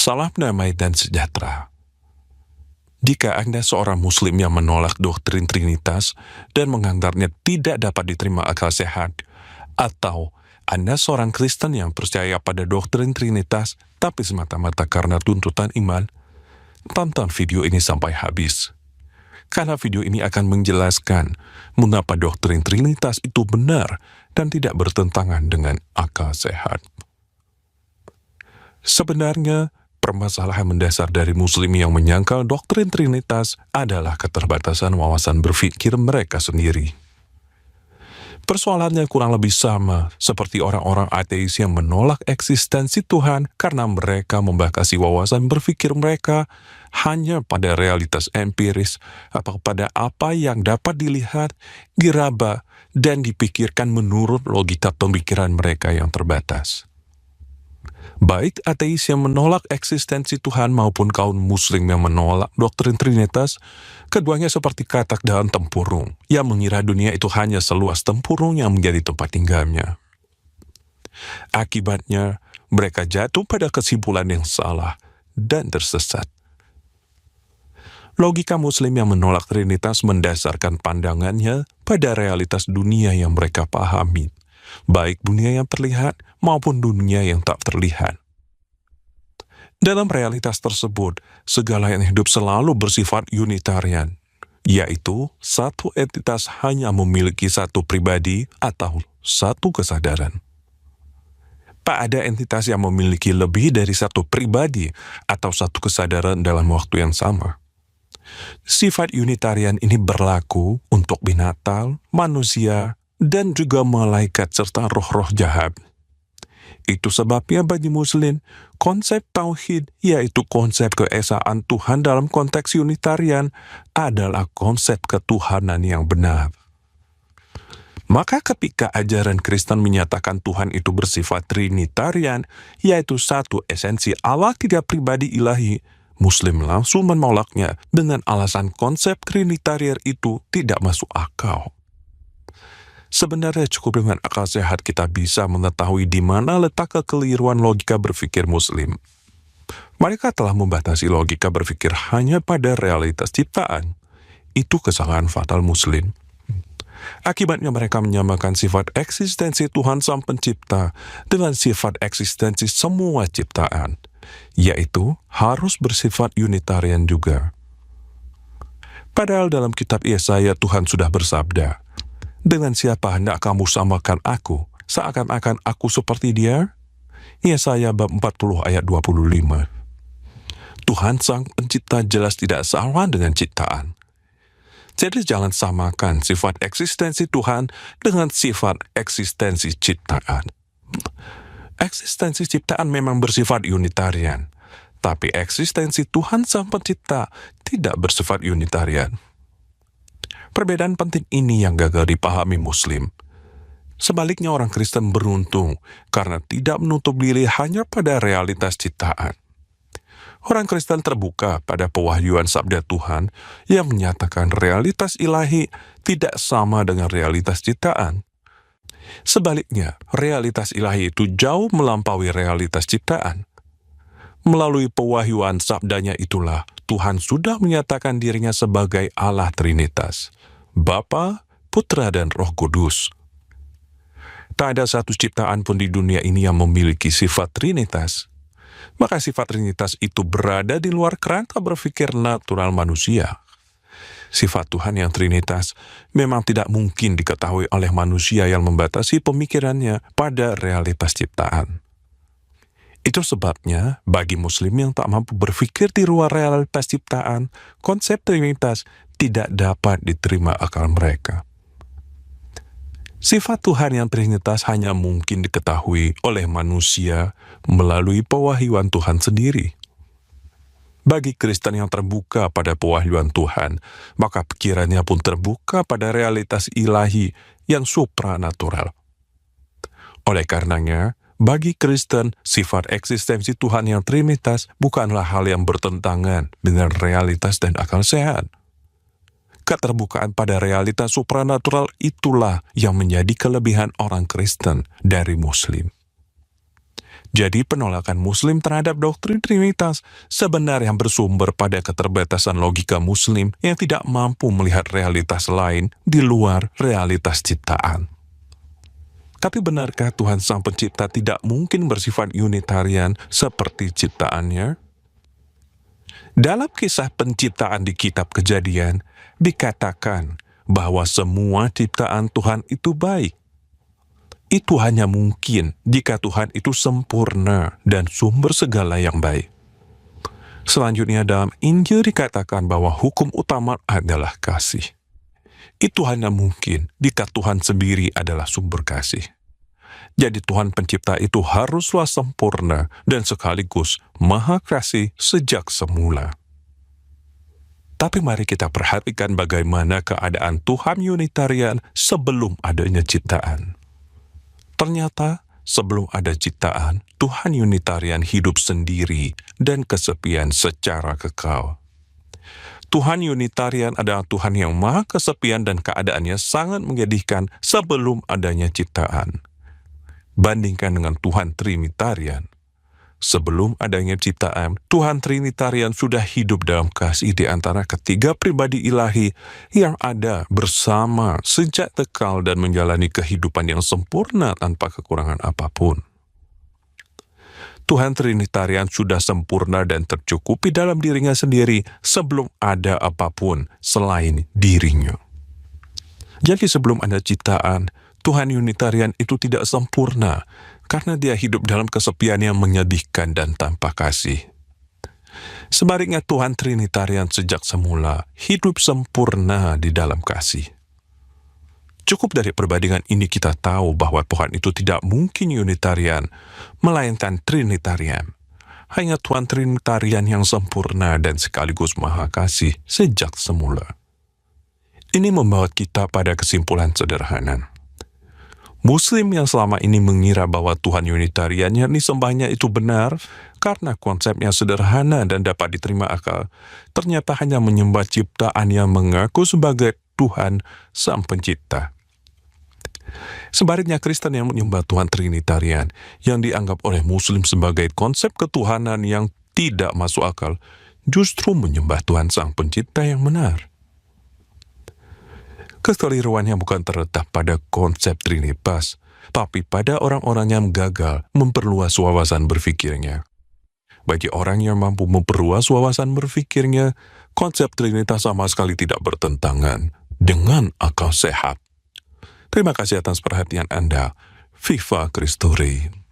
Salam damai dan sejahtera. Jika Anda seorang Muslim yang menolak doktrin Trinitas dan menganggapnya tidak dapat diterima akal sehat, atau Anda seorang Kristen yang percaya pada doktrin Trinitas tapi semata-mata karena tuntutan iman, tonton video ini sampai habis. Karena video ini akan menjelaskan mengapa doktrin Trinitas itu benar dan tidak bertentangan dengan akal sehat. Sebenarnya, permasalahan mendasar dari Muslim yang menyangkal doktrin Trinitas adalah keterbatasan wawasan berpikir mereka sendiri. Persoalannya kurang lebih sama seperti orang-orang ateis yang menolak eksistensi Tuhan karena mereka membatasi wawasan berpikir mereka hanya pada realitas empiris atau pada apa yang dapat dilihat, diraba, dan dipikirkan menurut logika pemikiran mereka yang terbatas. Baik ateis yang menolak eksistensi Tuhan maupun kaum Muslim yang menolak doktrin Trinitas, keduanya seperti katak dalam tempurung yang mengira dunia itu hanya seluas tempurung yang menjadi tempat tinggalnya. Akibatnya, mereka jatuh pada kesimpulan yang salah dan tersesat. Logika Muslim yang menolak Trinitas mendasarkan pandangannya pada realitas dunia yang mereka pahami, baik dunia yang terlihat maupun dunia yang tak terlihat. Dalam realitas tersebut, segala yang hidup selalu bersifat unitarian, yaitu satu entitas hanya memiliki satu pribadi atau satu kesadaran. Tak ada entitas yang memiliki lebih dari satu pribadi atau satu kesadaran dalam waktu yang sama. Sifat unitarian ini berlaku untuk binatang, manusia, dan juga malaikat serta roh-roh jahat. Itu sebabnya bagi Muslim, konsep tauhid, yaitu konsep keesaan Tuhan dalam konteks unitarian, adalah konsep ketuhanan yang benar. Maka ketika ajaran Kristen menyatakan Tuhan itu bersifat trinitarian, yaitu satu esensi Allah tiga pribadi ilahi, Muslim langsung menolaknya dengan alasan konsep trinitarian itu tidak masuk akal. Sebenarnya cukup dengan akal sehat kita bisa mengetahui di mana letak kekeliruan logika berpikir Muslim. Mereka telah membatasi logika berpikir hanya pada realitas ciptaan. Itu kesalahan fatal Muslim. Akibatnya mereka menyamakan sifat eksistensi Tuhan Sang Pencipta dengan sifat eksistensi semua ciptaan, yaitu harus bersifat unitarian juga. Padahal dalam kitab Yesaya Tuhan sudah bersabda, "Dengan siapa hendak kamu samakan aku, seakan-akan aku seperti dia?" Yesaya bab 40 ayat 25. Tuhan Sang Pencipta jelas tidak sama dengan ciptaan. Jadi jangan samakan sifat eksistensi Tuhan dengan sifat eksistensi ciptaan. Eksistensi ciptaan memang bersifat unitarian, tapi eksistensi Tuhan Sang Pencipta tidak bersifat unitarian. Perbedaan penting ini yang gagal dipahami Muslim. Sebaliknya orang Kristen beruntung karena tidak menutup diri hanya pada realitas ciptaan. Orang Kristen terbuka pada pewahyuan sabda Tuhan yang menyatakan realitas ilahi tidak sama dengan realitas ciptaan. Sebaliknya, realitas ilahi itu jauh melampaui realitas ciptaan. Melalui pewahyuan sabdanya itulah Tuhan sudah menyatakan dirinya sebagai Allah Trinitas, Bapa, Putra, dan Roh Kudus. Tak ada satu ciptaan pun di dunia ini yang memiliki sifat Trinitas. Maka sifat Trinitas itu berada di luar kerangka berpikir natural manusia. Sifat Tuhan yang Trinitas memang tidak mungkin diketahui oleh manusia yang membatasi pemikirannya pada realitas ciptaan. Itu sebabnya, bagi Muslim yang tak mampu berpikir di luar realitas ciptaan, konsep Trinitas tidak dapat diterima akal mereka. Sifat Tuhan yang Trinitas hanya mungkin diketahui oleh manusia melalui pewahyuan Tuhan sendiri. Bagi Kristen yang terbuka pada pewahyuan Tuhan, maka pikirannya pun terbuka pada realitas ilahi yang supranatural. Oleh karenanya, bagi Kristen, sifat eksistensi Tuhan yang Trinitas bukanlah hal yang bertentangan dengan realitas dan akal sehat. Keterbukaan pada realitas supranatural itulah yang menjadi kelebihan orang Kristen dari Muslim. Jadi penolakan Muslim terhadap doktrin Trinitas sebenarnya bersumber pada keterbatasan logika Muslim yang tidak mampu melihat realitas lain di luar realitas ciptaan. Tapi benarkah Tuhan Sang Pencipta tidak mungkin bersifat Unitarian seperti ciptaannya? Dalam kisah penciptaan di Kitab Kejadian, dikatakan bahwa semua ciptaan Tuhan itu baik. Itu hanya mungkin jika Tuhan itu sempurna dan sumber segala yang baik. Selanjutnya dalam Injil dikatakan bahwa hukum utama adalah kasih. Itu hanya mungkin jika Tuhan sendiri adalah sumber kasih. Jadi Tuhan pencipta itu haruslah sempurna dan sekaligus maha kasih sejak semula. Tapi mari kita perhatikan bagaimana keadaan Tuhan Unitarian sebelum adanya ciptaan. Ternyata, sebelum ada ciptaan, Tuhan Unitarian hidup sendiri dan kesepian secara kekal. Tuhan Unitarian adalah Tuhan yang maha kesepian dan keadaannya sangat menyedihkan sebelum adanya ciptaan. Bandingkan dengan Tuhan Trinitarian. Sebelum adanya ciptaan, Tuhan Trinitarian sudah hidup dalam kasih di antara ketiga pribadi ilahi yang ada bersama sejak kekal dan menjalani kehidupan yang sempurna tanpa kekurangan apapun. Tuhan Trinitarian sudah sempurna dan tercukupi dalam dirinya sendiri sebelum ada apapun selain dirinya. Jadi sebelum ada ciptaan, Tuhan Unitarian itu tidak sempurna, karena dia hidup dalam kesepian yang menyedihkan dan tanpa kasih. Sebaliknya Tuhan Trinitarian sejak semula hidup sempurna di dalam kasih. Cukup dari perbandingan ini kita tahu bahwa Tuhan itu tidak mungkin Unitarian, melainkan Trinitarian. Hanya Tuhan Trinitarian yang sempurna dan sekaligus maha kasih sejak semula. Ini membawa kita pada kesimpulan sederhana. Muslim yang selama ini mengira bahwa Tuhan Unitarian yang disembahnya itu benar karena konsepnya sederhana dan dapat diterima akal, ternyata hanya menyembah ciptaan yang mengaku sebagai Tuhan Sang Pencipta. Sebaliknya Kristen yang menyembah Tuhan Trinitarian yang dianggap oleh Muslim sebagai konsep ketuhanan yang tidak masuk akal, justru menyembah Tuhan Sang Pencipta yang benar. Kekeliruannya bukan terletak pada konsep Trinitas, tapi pada orang-orang yang gagal memperluas wawasan berfikirnya. Bagi orang yang mampu memperluas wawasan berfikirnya, konsep Trinitas sama sekali tidak bertentangan dengan akal sehat. Terima kasih atas perhatian Anda. Viva Christus Rei.